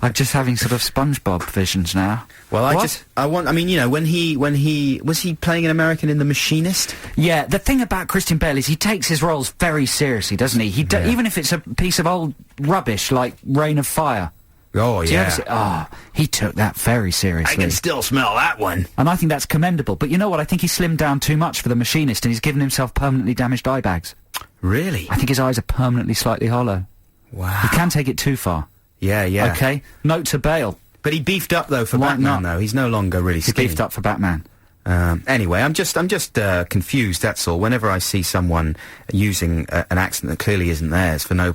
I'm just having sort of SpongeBob visions now. Well, when he was he playing an American in The Machinist? Yeah, the thing about Christian Bale is he takes his roles very seriously, doesn't he? Even if it's a piece of old rubbish like Reign of Fire. Oh, yeah. He took that very seriously. I can still smell that one. And I think that's commendable. But you know what? I think he slimmed down too much for The Machinist, and he's given himself permanently damaged eye bags. Really? I think his eyes are permanently slightly hollow. Wow. He can take it too far. Yeah. Okay, note to Bale. But he beefed up, though, for Batman, though. He's no longer really skinny. He beefed up for Batman. Anyway, I'm just confused, that's all. Whenever I see someone using an accent that clearly isn't theirs for no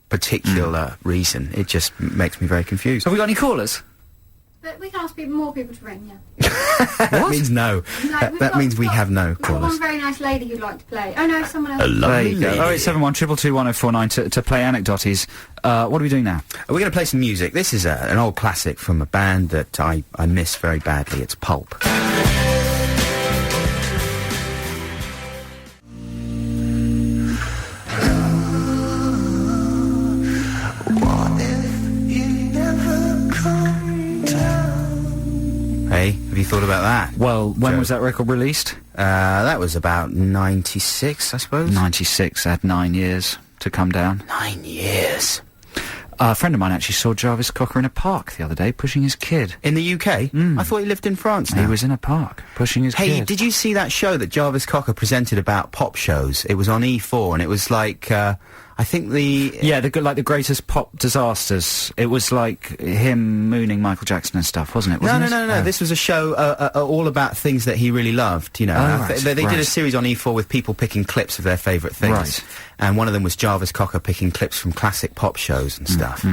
particular reason, it just makes me very confused. Have we got any callers? But we can ask more people to ring, yeah. That means no. That means we have no we've got callers. one very nice lady who'd like to play. Oh, no, someone else. A lovely lady. 0871 222 1049 to play anecdotes. What are we doing now? We're going to play some music. This is an old classic from a band that I miss very badly. It's Pulp. Hey, have you thought about that? Well, when was that record released? That was about 96, I suppose. 96, had 9 years to come down. 9 years. A friend of mine actually saw Jarvis Cocker in a park the other day, pushing his kid. In the UK? I thought he lived in France now. He was in a park, pushing his kid. Hey, did you see that show that Jarvis Cocker presented about pop shows? It was on E4, and it was like, I think the greatest pop disasters. It was like him mooning Michael Jackson and stuff, wasn't it? No. This was a show all about things that he really loved, you know. Right, they did a series on E4 with people picking clips of their favourite things. Right. And one of them was Jarvis Cocker picking clips from classic pop shows and stuff.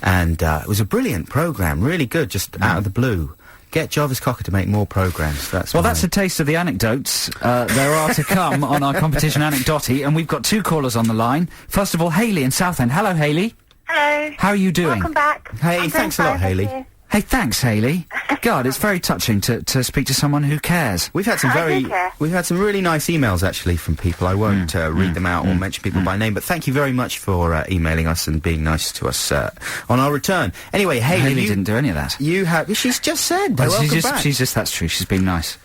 And it was a brilliant programme, really good, just out of the blue. Get Jarvis Cocker to make more programmes. That's a taste of the anecdotes. There are to come on our competition Anecdote, and we've got 2 callers on the line. First of all, Hayley in Southend. Hello, Hayley. Hello. How are you doing? Welcome back. Hey, thanks a lot, Hayley. Hey, thanks, Hayley. God, it's very touching to speak to someone who cares. We've had some really nice emails actually from people. I won't read them out or mention people by name, but thank you very much for emailing us and being nice to us on our return. Anyway, Hayley didn't do any of that. She's just said. Welcome back. That's true. She's been nice.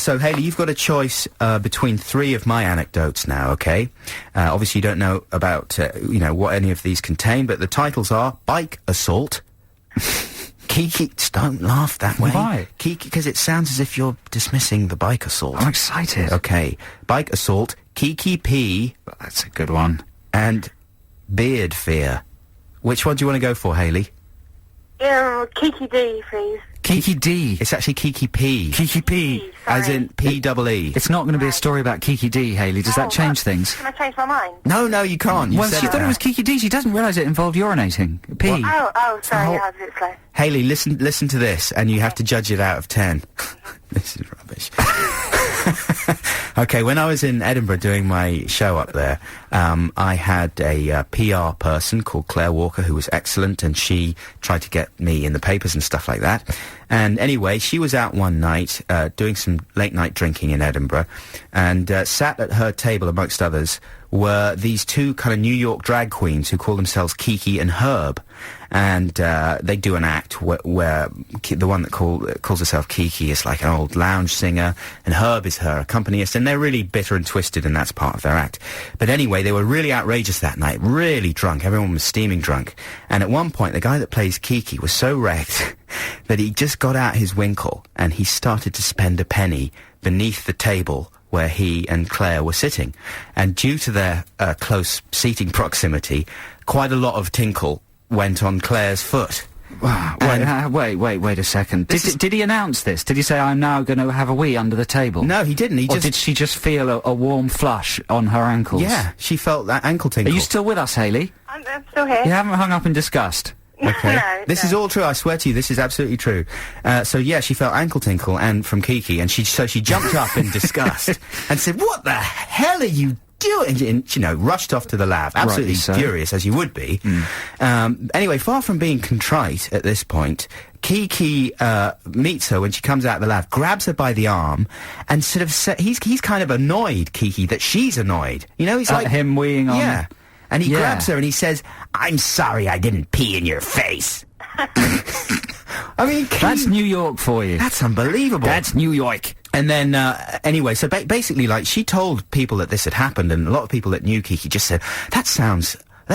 So, Hayley, you've got a choice between 3 of my anecdotes now, okay? Obviously, you don't know about, what any of these contain, but the titles are Bike Assault. Kiki, don't laugh that way. Why? Kiki, because it sounds as if you're dismissing the bike assault. I'm excited. Okay. Bike Assault, Kiki P. That's a good one. And Beard Fear. Which one do you want to go for, Hayley? Kiki D, please. Kiki D. It's actually Kiki P. Kiki P. As in P-double-E. It's not going to be a story about Kiki D, Hayley. Does that change things? Can I change my mind? No, you can't. Well, she thought it was Kiki D. She doesn't realise it involved urinating. P. Oh, sorry, I was a bit slow. Hayley, listen to this, and you have to judge it out of 10. This is rubbish. Okay, when I was in Edinburgh doing my show up there, I had a PR person called Claire Walker who was excellent, and she tried to get me in the papers and stuff like that. And anyway, she was out one night doing some late-night drinking in Edinburgh, and sat at her table, amongst others, were these 2 kind of New York drag queens who call themselves Kiki and Herb. And they do an act where the one that calls herself Kiki is like an old lounge singer, and Herb is her accompanist, and they're really bitter and twisted, and that's part of their act. But anyway, they were really outrageous that night, really drunk. Everyone was steaming drunk. And at one point, the guy that plays Kiki was so wrecked that he just got out his winkle, and he started to spend a penny beneath the table where he and Claire were sitting. And due to their close seating proximity, quite a lot of tinkle went on Claire's foot. Wait a second. Did he announce this? Did he say, I'm now going to have a wee under the table? No, he didn't. Or did she just feel a warm flush on her ankles? Yeah, she felt that ankle tinkle. Are you still with us, Hayley? I'm still here. You haven't hung up in disgust? Okay. No, this is all true, I swear to you, this is absolutely true. So yeah, she felt ankle tinkle and from Kiki, and she jumped up in disgust and said, "What the hell are you doing?" And, rushed off to the lab, absolutely furious, as you would be. Anyway, far from being contrite at this point, Kiki meets her when she comes out of the lab, grabs her by the arm, and sort of he's kind of annoyed, Kiki, that she's annoyed. He's like him weeing on. Yeah. And he grabs her and he says, "I'm sorry I didn't pee in your face." I mean, that's New York for you. That's unbelievable. That's New York. And then, anyway, so basically, like, she told people that this had happened, and a lot of people that knew Kiki just said, that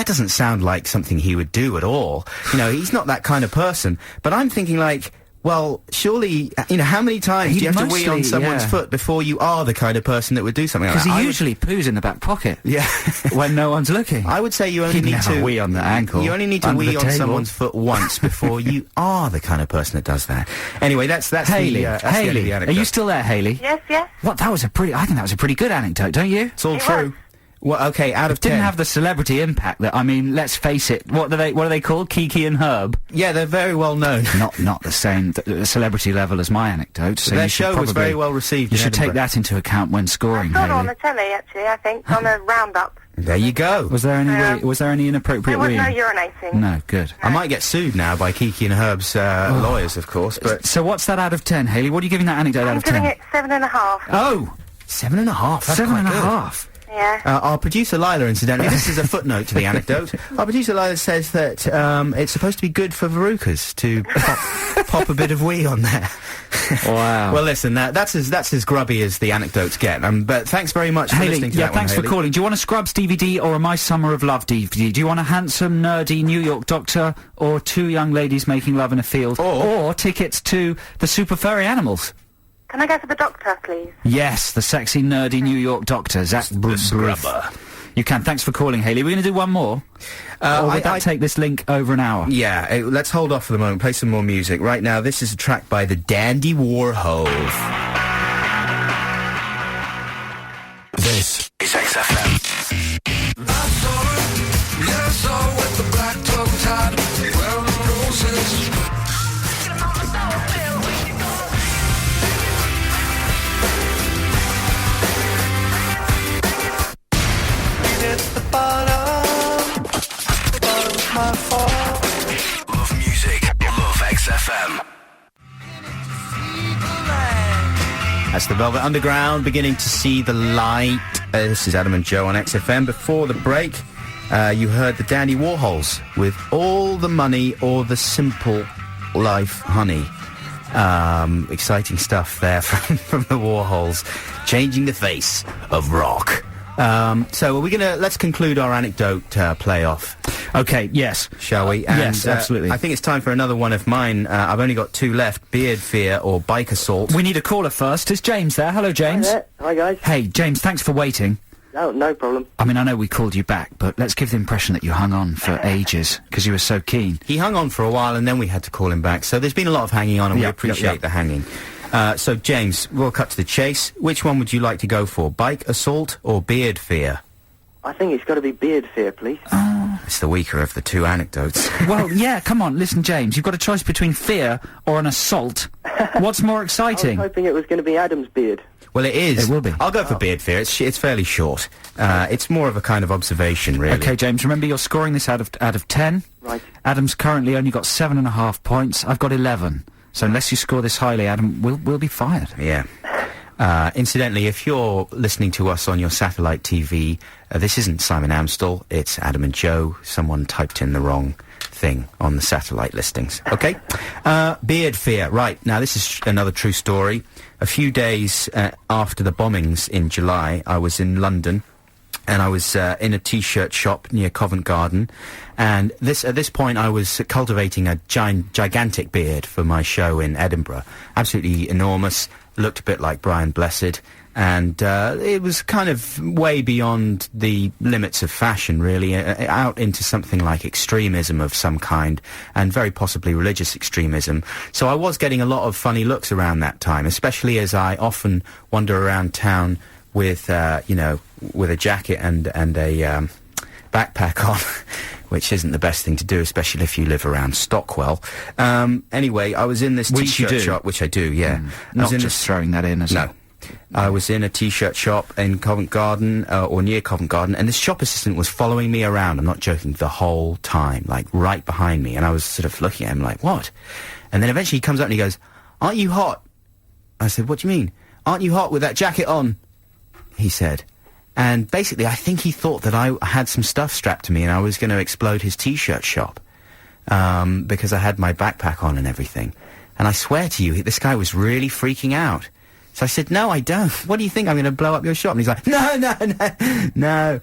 doesn't sound like something he would do at all. He's not that kind of person. But I'm thinking, like, well, surely, how many times do you have to wee on someone's foot before you are the kind of person that would do something like that? Because he usually poos in the back pocket. Yeah. When no one's looking. I would say you only need to wee on the ankle. You only need to wee on someone's foot once before you are the kind of person that does that. Anyway, that's Hayley. the end of the anecdote. Are you still there, Hayley? Yes. What? I think that was a pretty good anecdote, don't you? It's all true. Well, okay, out of 10. Didn't have the celebrity impact that, let's face it, what are they called? Kiki and Herb? Yeah, they're very well known. Not the same celebrity level as my anecdote, so their show was very well received. You should take that into account when scoring, I saw Hayley. it on the telly, actually, I think, on a roundup. There you go. Was there any inappropriate There was weeing? no urinating. No, good. I might get sued now by Kiki and Herb's lawyers, of course, but... So what's that out of 10, Hayley? What are you giving that anecdote out of 10? I'm giving it 7.5. Oh! 7.5? That's quite good. 7.5. Yeah. Our producer Lila, incidentally, this is a footnote to the anecdote. Our producer Lila says that it's supposed to be good for verrucas to pop a bit of wee on there. Wow. Well, listen, that's as grubby as the anecdotes get. But thanks very much for listening to that one, thanks for Hayley. calling. Do you want a Scrubs DVD or a My Summer of Love DVD? Do you want a handsome, nerdy New York doctor or two young ladies making love in a field? Or tickets to the Super Furry Animals? Can I go for the doctor, please? Yes, the sexy, nerdy New York doctor, Zach Scrubber. You can. Thanks for calling, Hayley. We're going to do one more. Or would that take this link over an hour? Yeah, let's hold off for the moment. Play some more music. Right now, this is a track by the Dandy Warhols. This is XFM. I saw her, yeah, I saw her with the black tongue tied, wearing roses. Love music, love XFM. That's the Velvet Underground, beginning to see the light. This is Adam and Joe on XFM. Before the break, you heard the Dandy Warhols with All the Money or the Simple Life Honey. Exciting stuff there from the Warhols, changing the face of rock. So let's conclude our anecdote playoff. Okay, yes. Shall we? Yes, absolutely. I think it's time for another one of mine. I've only got two left, beard fear or bike assault. We need a caller first. Is James there? Hello, James. Hi there. Hi, guys. Hey, James, thanks for waiting. No problem. I mean, I know we called you back, but let's give the impression that you hung on for ages, because you were so keen. He hung on for a while and then we had to call him back, so there's been a lot of hanging on and we appreciate the hanging. So, James, we'll cut to the chase. Which one would you like to go for, bike assault or beard fear? I think it's got to be beard fear, please. It's the weaker of the two anecdotes. Well, yeah, come on, listen, James, you've got a choice between fear or an assault. What's more I was exciting? hoping it was going to be Adam's beard. Well, it is. It will be. I'll go for beard fear. It's fairly short. It's more of a kind of observation, really. Okay, James, remember you're scoring this out of 10. Right. Adam's currently only got 7.5 points. I've got 11. So unless you score this highly, Adam, we'll be fired. Yeah. Incidentally, if you're listening to us on your satellite TV, this isn't Simon Amstel, it's Adam and Joe. Someone typed in the wrong thing on the satellite listings. Okay? Beard fear. Right, now this is another true story. A few days after the bombings in July, I was in London, and I was in a T-shirt shop near Covent Garden, and at this point I was cultivating a gigantic beard for my show in Edinburgh. Absolutely enormous, looked a bit like Brian Blessed, and it was kind of way beyond the limits of fashion, really, out into something like extremism of some kind, and very possibly religious extremism. So I was getting a lot of funny looks around that time, especially as I often wander around town with, with a jacket and a backpack on, which isn't the best thing to do, especially if you live around Stockwell. Anyway, I was in this T-shirt shop, which I do, yeah. Not just throwing that in as No. I was in a T-shirt shop in Covent Garden, or near Covent Garden, and this shop assistant was following me around, I'm not joking, the whole time, like right behind me, and I was sort of looking at him like, what? And then eventually he comes up and he goes, "Aren't you hot?" I said, "What do you mean?" "Aren't you hot with that jacket on?" he said. And basically, I think he thought that I had some stuff strapped to me and I was going to explode his T-shirt shop, because I had my backpack on and everything. And I swear to you, this guy was really freaking out. So I said, "No, I don't. What do you think? I'm going to blow up your shop?" And he's like, No.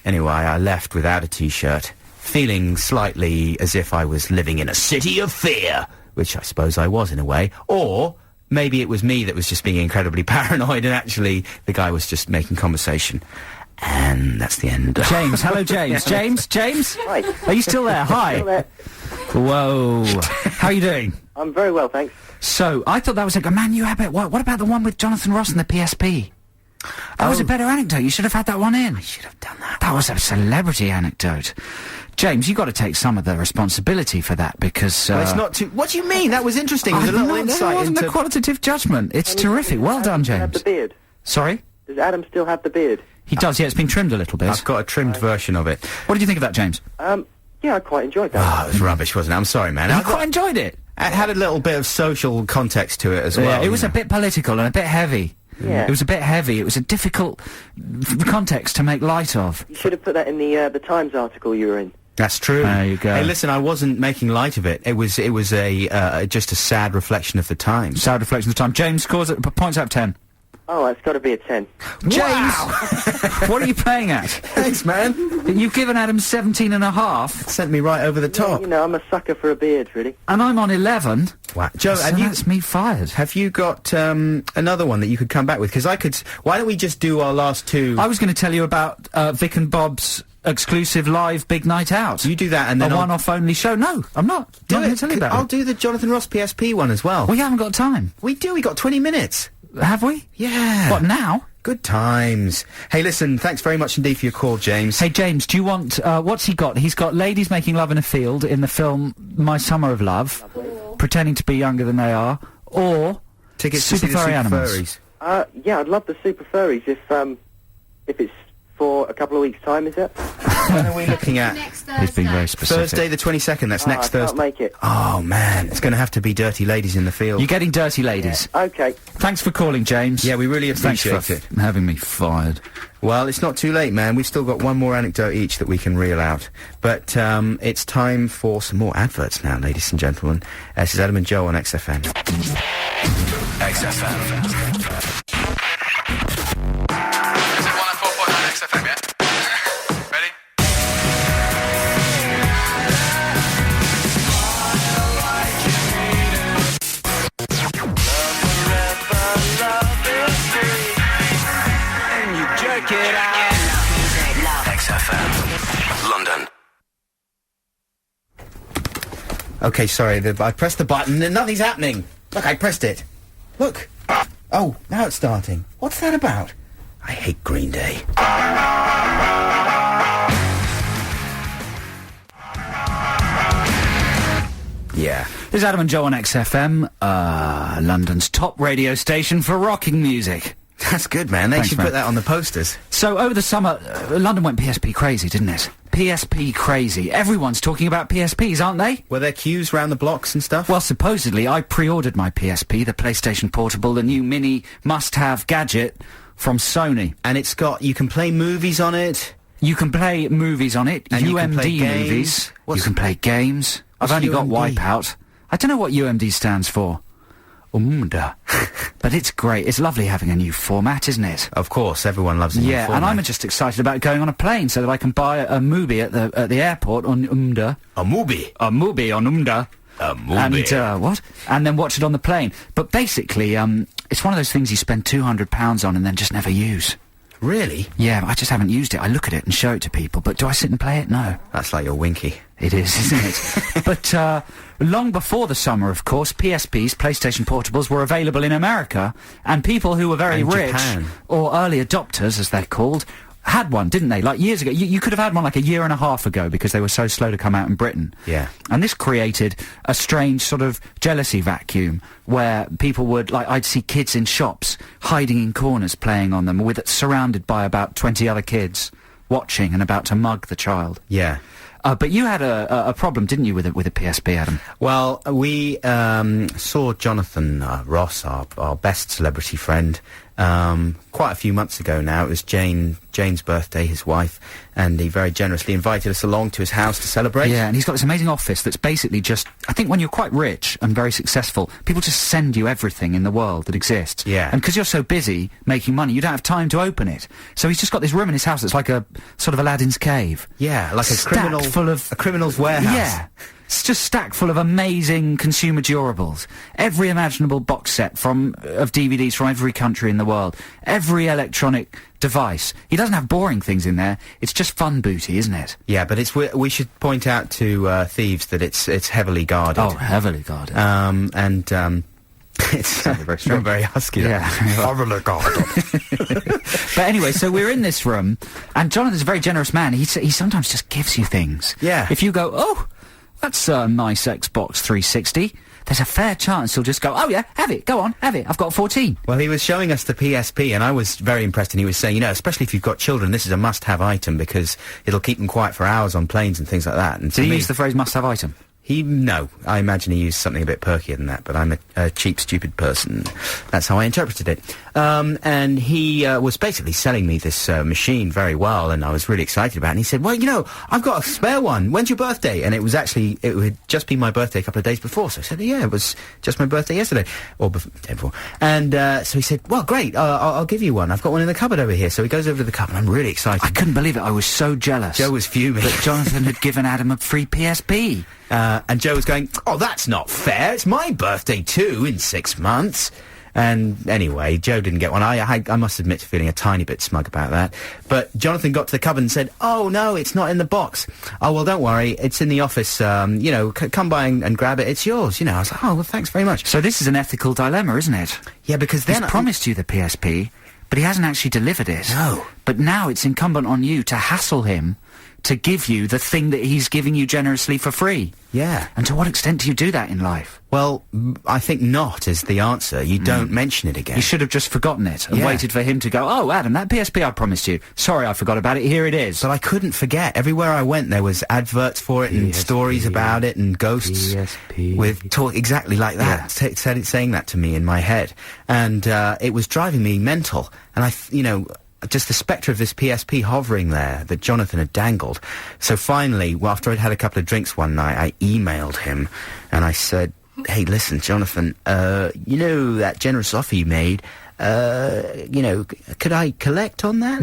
Anyway, I left without a T-shirt, feeling slightly as if I was living in a city of fear, which I suppose I was in a way. Or maybe it was me that was just being incredibly paranoid, and actually the guy was just making conversation. And that's the end. James, hello, James. James? Hi. Are you still there? Hi. Still there. Whoa. How are you doing? I'm very well, thanks. So, I thought that was a man you had. What about the one with Jonathan Ross and the PSP? That was a better anecdote. You should have had that one in. I should have done that. That was a celebrity anecdote. James, you got to take some of the responsibility for that, because Well, it's not too... What do you mean? That was interesting. It was a little insight It wasn't into... a qualitative judgment. It's terrific. Well done, Does Adam have James. the beard? Sorry? Does Adam still have the beard? He does, yeah. It's been trimmed a little bit. I've got a trimmed version of it. What did you think of that, James? Yeah, I quite enjoyed that. Oh, it was rubbish, wasn't it? I'm sorry, man. I quite enjoyed it. It had a little bit of social context to it as well. Yeah, it was you a know. bit political and a bit heavy. Yeah. It was a bit heavy. It was a difficult context to make light of. You should have put that in the Times article you were in. That's true. There you go. Hey, listen, I wasn't making light of it. It was a just a sad reflection of the times. Sad reflection of the time. James scores it, points out of 10. Oh, it's got to be a 10. James! What are you playing at? Thanks, man. You've given Adam 17 and a half. Sent me right over the top. You know, I'm a sucker for a beard, really. And I'm on 11. Wow. Joe, So that's me fired. have you got another one that you could come back with? Because I could. Why don't we just do our last two? I was going to tell you about Vic and Bob's exclusive live big night out. You do that, and then a I'll one-off only show. No, I'm not. do Not it. going to tell you about I'll it. do the Jonathan Ross PSP one as well. We haven't got time. We do. We got 20 minutes. Have we? Yeah. What, now? Good times. Hey, listen, thanks very much indeed for your call, James. Hey, James, do you want, what's he got? He's got ladies making love in a field in the film My Summer of Love, pretending to be younger than they are, or tickets super to see the furry Super animals. Furries. Yeah, I'd love the Super Furries if it's for a couple of weeks' time, is it? When are we looking at? Next He's Thursday. being very specific. Thursday the 22nd, that's next I can't Thursday. make it. Oh, man, it's going to have to be dirty ladies in the field. You're getting dirty ladies. Okay. Thanks for calling, James. Yeah, we really Thanks appreciate for it. having me fired. Well, it's not too late, man. We've still got one more anecdote each that we can reel out. But it's time for some more adverts now, ladies and gentlemen. This is Adam and Joe on XFM. XFM. Is it 104.9 XFM, yeah? Ready? XFM. London. Okay, sorry, I pressed the button and nothing's happening. Look, I pressed it. Look. Oh, now it's starting. What's that about? I hate Green Day. Yeah. This is Adam and Joe on XFM, London's top radio station for rocking music. That's good, man. They Thanks, should man. put that on the posters. So, over the summer, London went PSP crazy, didn't it? PSP crazy. Everyone's talking about PSPs, aren't they? Were there queues round the blocks and stuff? Well, supposedly, I pre-ordered my PSP, the PlayStation Portable, the new mini must-have gadget from Sony. And it's got, you can play movies on it. You can play movies on it, And you UMD can play games. movies. What's- You can play games. I've what's only got UMD? Wipeout. I don't know what UMD stands for. But it's great. It's lovely having a new format, isn't it? Of course, everyone loves a new Yeah, and format. I'm just excited about going on a plane so that I can buy a movie at the airport on UMD. A movie. A movie on UMD. A movie. And, what? And then watch it on the plane. But basically, it's one of those things you spend £200 on and then just never use. Really? Yeah, I just haven't used it. I look at it and show it to people, but do I sit and play it? No. That's like your Winky. It is, isn't it? But, long before the summer, of course, PSPs, PlayStation Portables, were available in America, and people who were very And rich, Japan. or early adopters, as they're called, had one, didn't they? Like, years ago. You could have had one like a year and a half ago, because they were so slow to come out in Britain. Yeah. And this created a strange sort of jealousy vacuum, where people would, like, I'd see kids in shops, hiding in corners, playing on them, surrounded by about 20 other kids, watching and about to mug the child. Yeah. But you had a problem, didn't you, with a PSP, Adam? Well, we saw Jonathan Ross, our best celebrity friend, quite a few months ago now. It was Jane's birthday, his wife, and he very generously invited us along to his house to celebrate. Yeah, and he's got this amazing office that's basically just, I think when you're quite rich and very successful, people just send you everything in the world that exists. Yeah. And because you're so busy making money, you don't have time to open it. So he's just got this room in his house that's like a sort of Aladdin's cave. Yeah, like Stacked full of a criminal's warehouse. Yeah. It's just stacked full of amazing consumer durables. Every imaginable box set of DVDs from every country in the world. Every electronic device. He doesn't have boring things in there. It's just fun booty, isn't it? Yeah, but we should point out to thieves that it's heavily guarded. Oh, heavily guarded. It's very strong. you're very husky. Yeah. Heavily guarded. But anyway, so we're in this room, and Jonathan's a very generous man. He sometimes just gives you things. Yeah. If you go, oh, that's a nice Xbox 360, there's a fair chance he'll just go, oh yeah, have it, go on, have it, I've got 14. Well, he was showing us the PSP, and I was very impressed, and he was saying, you know, especially if you've got children, this is a must-have item, because it'll keep them quiet for hours on planes and things like that. And Did to he me, use the phrase must-have item? No, I imagine he used something a bit perkier than that, but I'm a cheap, stupid person. That's how I interpreted it. And he was basically selling me this machine very well, and I was really excited about it. And he said, well, you know, I've got a spare one. When's your birthday? And it had just been my birthday a couple of days before. So I said, yeah, it was just my birthday yesterday, or day before. And so he said, well, great, I'll give you one. I've got one in the cupboard over here. So he goes over to the cupboard, and I'm really excited. I couldn't believe it. I was so jealous. Joe was fuming. That Jonathan had given Adam a free PSP. And Joe was going, oh, that's not fair. It's my birthday too in 6 months. And anyway, Joe didn't get one. I must admit to feeling a tiny bit smug about that. But Jonathan got to the cupboard and said, oh, no, it's not in the box. Oh, well, don't worry. It's in the office. You know, come by and grab it. It's yours. You know, I was like, oh, well, thanks very much. So this is an ethical dilemma, isn't it? Yeah, because then... He's promised you the PSP, but he hasn't actually delivered it. No. But now it's incumbent on you to hassle him to give you the thing that he's giving you generously for free. Yeah. And to what extent do you do that in life? Well, I think not is the answer. You don't mention it again. You should have just forgotten it and waited for him to go, oh, Adam, that PSP I promised you. Sorry, I forgot about it. Here it is. But I couldn't forget. Everywhere I went, there was adverts for it and stories about it and ghosts with talk exactly like that, saying that to me in my head. And it was driving me mental. And just the spectre of this PSP hovering there that Jonathan had dangled. So finally, after I'd had a couple of drinks one night, I emailed him and I said, hey, listen, Jonathan, you know that generous offer you made, you know, could I collect on that?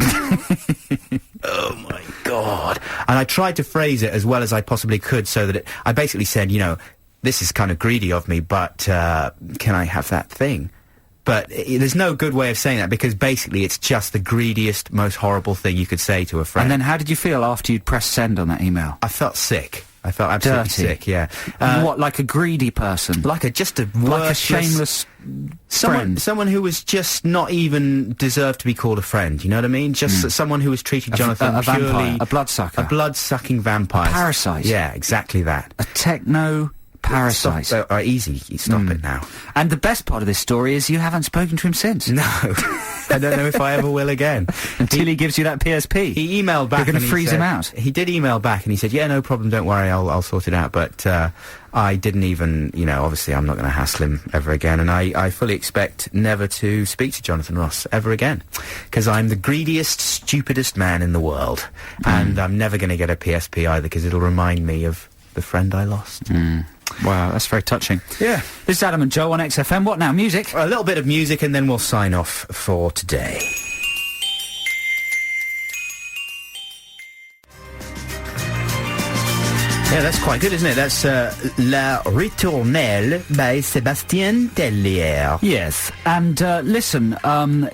Oh, my God. And I tried to phrase it as well as I possibly could so that I basically said, you know, this is kind of greedy of me, but can I have that thing? But there's no good way of saying that because basically it's just the greediest, most horrible thing you could say to a friend. And then how did you feel after you'd pressed send on that email? I felt sick. I felt absolutely sick, yeah. What, like a greedy person? Like a shameless friend? Someone who was just not even deserved to be called a friend, you know what I mean? Just someone who was treating Jonathan purely... vampire, a bloodsucker. A blood-sucking vampire. A parasite. Yeah, exactly that. A techno... parasite. Stop, easy, stop it now. And the best part of this story is you haven't spoken to him since. No. I don't know if I ever will again. Until he gives you that PSP. He emailed back. You're going to freeze him out. He did email back and he said, yeah, no problem, don't worry, I'll sort it out. But I didn't even, you know, obviously I'm not going to hassle him ever again. And I fully expect never to speak to Jonathan Ross ever again. Because I'm the greediest, stupidest man in the world. And I'm never going to get a PSP either because it'll remind me of the friend I lost. Wow, that's very touching. Yeah. This is Adam and Joe on XFM. What now? Music? A little bit of music and then we'll sign off for today. Yeah, that's quite good, isn't it? That's La Ritournelle by Sébastien Tellier. Yes, and listen,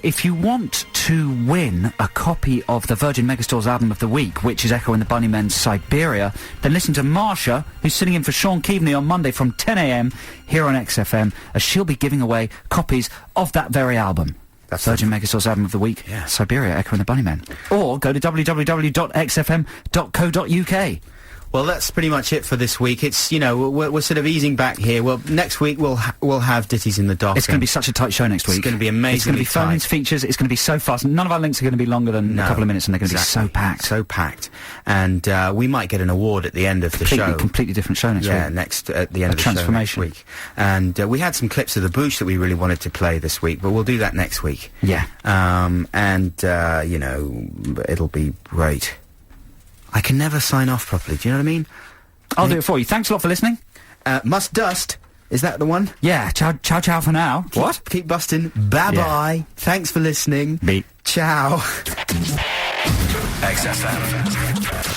if you want to win a copy of the Virgin Megastore's Album of the Week, which is Echo and the Bunnymen's Siberia, then listen to Marsha, who's sitting in for Sean Keaveney on Monday from 10 a.m. here on XFM, as she'll be giving away copies of that very album. That's Virgin Megastore's Album of the Week, Siberia, Echo and the Bunnymen. Or go to www.xfm.co.uk. Well, that's pretty much it for this week. It's, you know, we're sort of easing back here. Well, next week we'll have Ditties in the Dock. It's going to be such a tight show next week. It's going to be amazing. It's going to be phone-ins, features. It's going to be so fast. None of our links are going to be longer than a couple of minutes, and they're going to be so packed. So packed. And we might get an award at the end of the show. Completely different show next week. Yeah, at the end of the show next week. And we had some clips of the Boosh that we really wanted to play this week, but we'll do that next week. Yeah. You know, it'll be great. I can never sign off properly. Do you know what I mean? I'll do it for you. Thanks a lot for listening. Must Dust. Is that the one? Yeah. Ciao for now. What? Keep busting. Bye-bye. Yeah. Thanks for listening. Beep. Ciao. XFM.